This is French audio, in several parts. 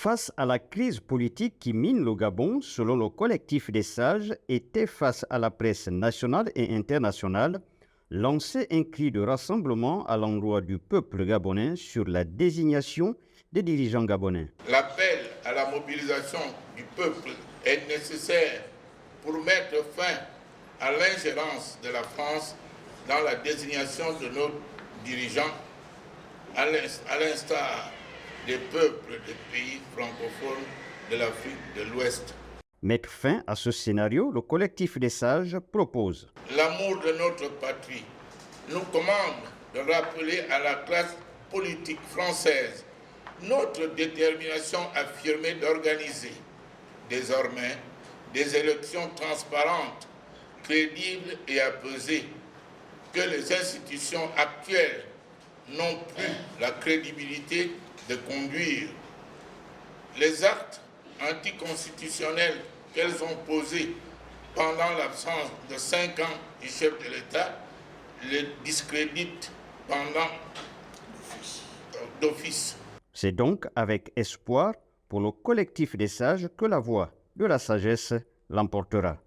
Face à la crise politique qui mine le Gabon, selon le collectif des sages, était face à la presse nationale et internationale, lancé un cri de rassemblement à l'endroit du peuple gabonais sur la désignation des dirigeants gabonais. L'appel à la mobilisation du peuple est nécessaire pour mettre fin à l'ingérence de la France dans la désignation de nos dirigeants, à l'instar des peuples des pays francophones de l'Afrique de l'Ouest. Mettre fin à ce scénario, le collectif des sages propose. L'amour de notre patrie nous commande de rappeler à la classe politique française notre détermination affirmée d'organiser désormais des élections transparentes, crédibles et apaisées, que les institutions actuelles n'ont plus la crédibilité de conduire. Les actes anticonstitutionnels qu'elles ont posés pendant l'absence de 5 ans du chef de l'État les discréditent d'office. C'est donc avec espoir pour le collectif des sages que la voix de la sagesse l'emportera.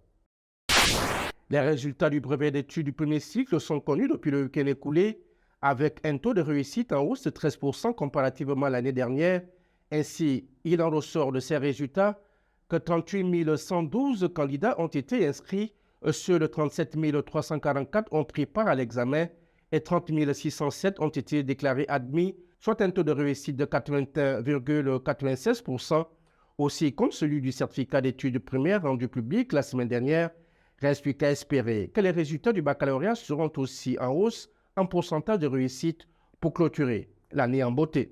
Les résultats du brevet d'études du premier cycle sont connus depuis le week-end écoulé, avec un taux de réussite en hausse de 13% comparativement à l'année dernière. Ainsi, il en ressort de ces résultats que 38 112 candidats ont été inscrits, ceux de 37 344 ont pris part à l'examen et 30 607 ont été déclarés admis, soit un taux de réussite de 81,96%, aussi comme celui du certificat d'études primaires rendu public la semaine dernière. Reste plus qu'à espérer que les résultats du baccalauréat seront aussi en hausse en pourcentage de réussite pour clôturer l'année en beauté.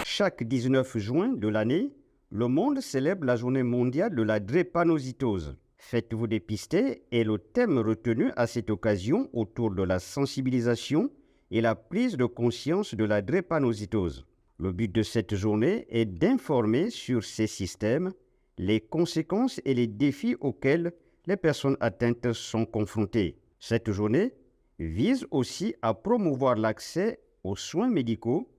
Chaque 19 juin de l'année, le monde célèbre la journée mondiale de la drépanocytose. Faites-vous dépister est le thème retenu à cette occasion autour de la sensibilisation et la prise de conscience de la drépanocytose. Le but de cette journée est d'informer sur ces systèmes, les conséquences et les défis auxquels les personnes atteintes sont confrontées. Cette journée vise aussi à promouvoir l'accès aux soins médicaux,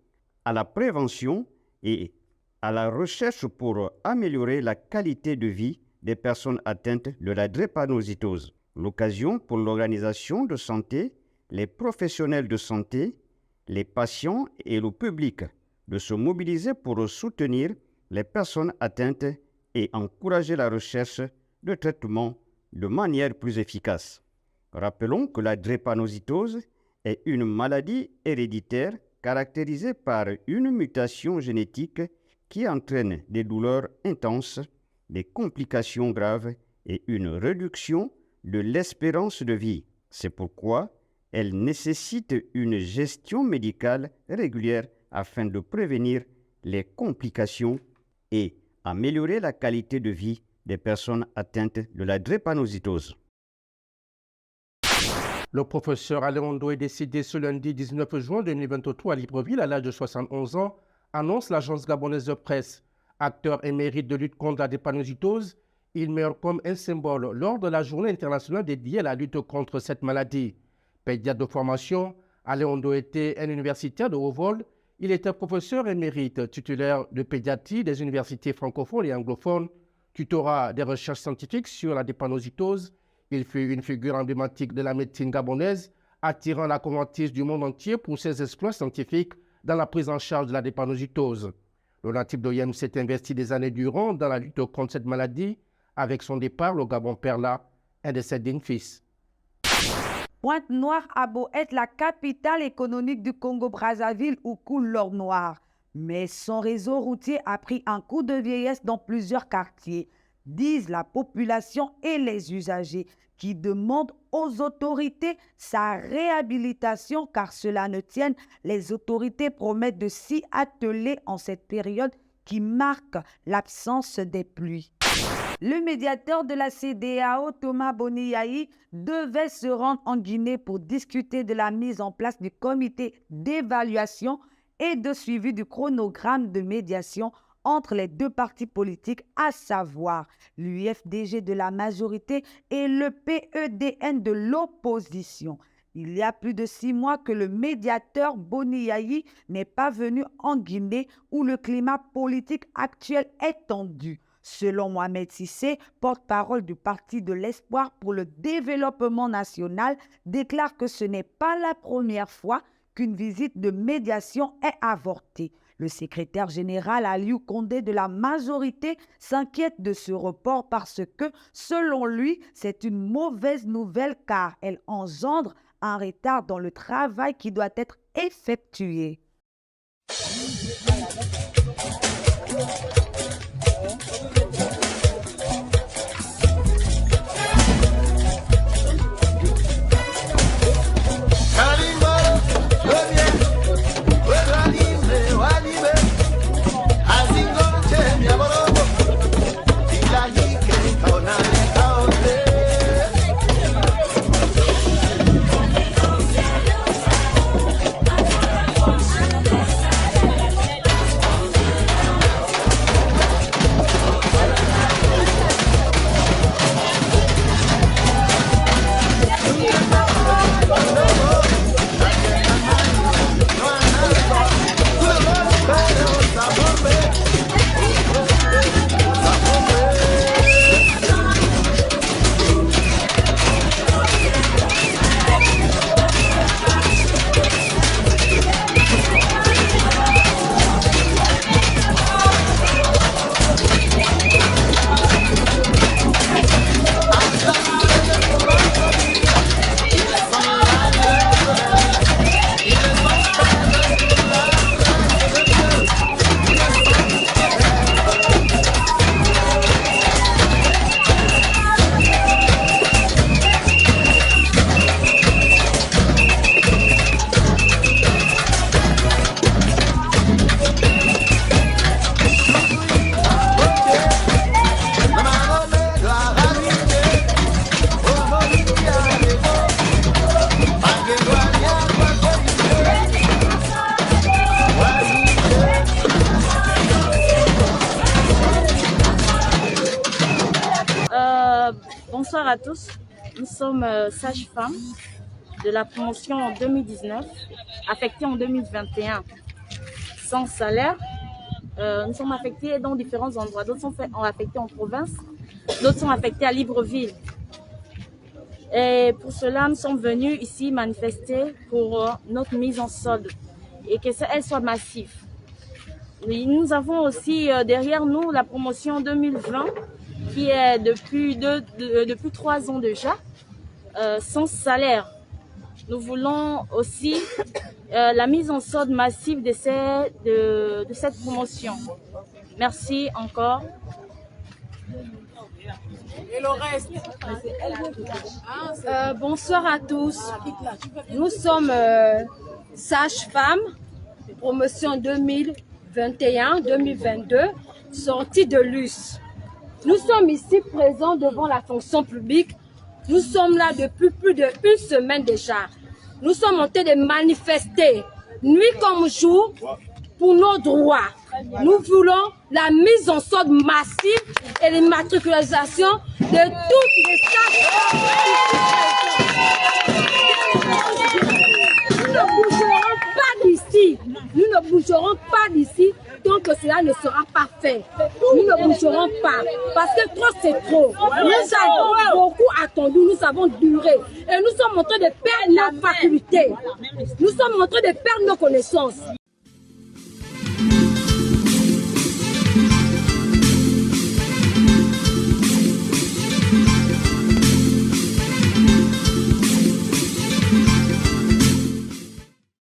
à la prévention et à la recherche pour améliorer la qualité de vie des personnes atteintes de la drépanocytose. L'occasion pour l'organisation de santé, les professionnels de santé, les patients et le public de se mobiliser pour soutenir les personnes atteintes et encourager la recherche de traitements de manière plus efficace. Rappelons que la drépanocytose est une maladie héréditaire caractérisée par une mutation génétique qui entraîne des douleurs intenses, des complications graves et une réduction de l'espérance de vie. C'est pourquoi elle nécessite une gestion médicale régulière afin de prévenir les complications et améliorer la qualité de vie des personnes atteintes de la drépanocytose. Le professeur Alain Ondo est décédé ce lundi 19 juin 2023 à Libreville à l'âge de 71 ans, annonce l'agence gabonaise de presse. Acteur émérite de lutte contre la drépanocytose, il meurt comme un symbole lors de la journée internationale dédiée à la lutte contre cette maladie. Pédiatre de formation, Alain Ondo était un universitaire de haut vol. Il était professeur émérite titulaire de pédiatrie des universités francophones et anglophones, tutorat des recherches scientifiques sur la drépanocytose. Il fut une figure emblématique de la médecine gabonaise, attirant la convoitise du monde entier pour ses exploits scientifiques dans la prise en charge de la drépanocytose. Le natif d'Oyem s'est investi des années durant dans la lutte contre cette maladie. Avec son départ, le Gabon perd là un de ses dignes fils. Pointe-Noire a beau être la capitale économique du Congo-Brazzaville où coule l'or noir, mais son réseau routier a pris un coup de vieillesse dans plusieurs quartiers, disent la population et les usagers, qui demandent aux autorités sa réhabilitation car cela ne tienne. Les autorités promettent de s'y atteler en cette période qui marque l'absence des pluies. Le médiateur de la CEDEAO, Thomas Boniaï, devait se rendre en Guinée pour discuter de la mise en place du comité d'évaluation et de suivi du chronogramme de médiation entre les deux partis politiques, à savoir l'UFDG de la majorité et le PEDN de l'opposition. Il y a plus de 6 mois que le médiateur Boni Yayi n'est pas venu en Guinée où le climat politique actuel est tendu. Selon Mohamed Sissé, porte-parole du Parti de l'Espoir pour le développement national, déclare que ce n'est pas la première fois qu'une visite de médiation est avortée. Le secrétaire général Aliou Condé de la majorité s'inquiète de ce report parce que, selon lui, c'est une mauvaise nouvelle car elle engendre un retard dans le travail qui doit être effectué. Bonsoir à tous, nous sommes sages-femmes de la promotion en 2019, affectées en 2021 sans salaire. Nous sommes affectés dans différents endroits, d'autres sont affectés en province, d'autres sont affectés à Libreville. Et pour cela, nous sommes venus ici manifester pour notre mise en solde et qu'elle soit massive. Oui, nous avons aussi derrière nous la promotion 2020 qui est depuis 3 ans déjà sans salaire. Nous voulons aussi la mise en solde massive de cette promotion. Merci encore. Et le reste. Bonsoir à tous. Nous sommes sages-femmes, promotion 2021-2022, sortie de l'US. Nous sommes ici présents devant la fonction publique. Nous sommes là depuis plus d'1 semaine déjà. Nous sommes en train de manifester, nuit comme jour, pour nos droits. Nous voulons la mise en solde massive et l'immatriculation de toutes les sages-femmes. Nous ne bougerons pas d'ici. Nous ne bougerons pas d'ici tant que cela ne sera pas fait. Nous ne bougerons pas parce que trop c'est trop. Nous avons beaucoup attendu, nous avons duré et nous sommes en train de perdre nos facultés. Nous sommes en train de perdre nos connaissances.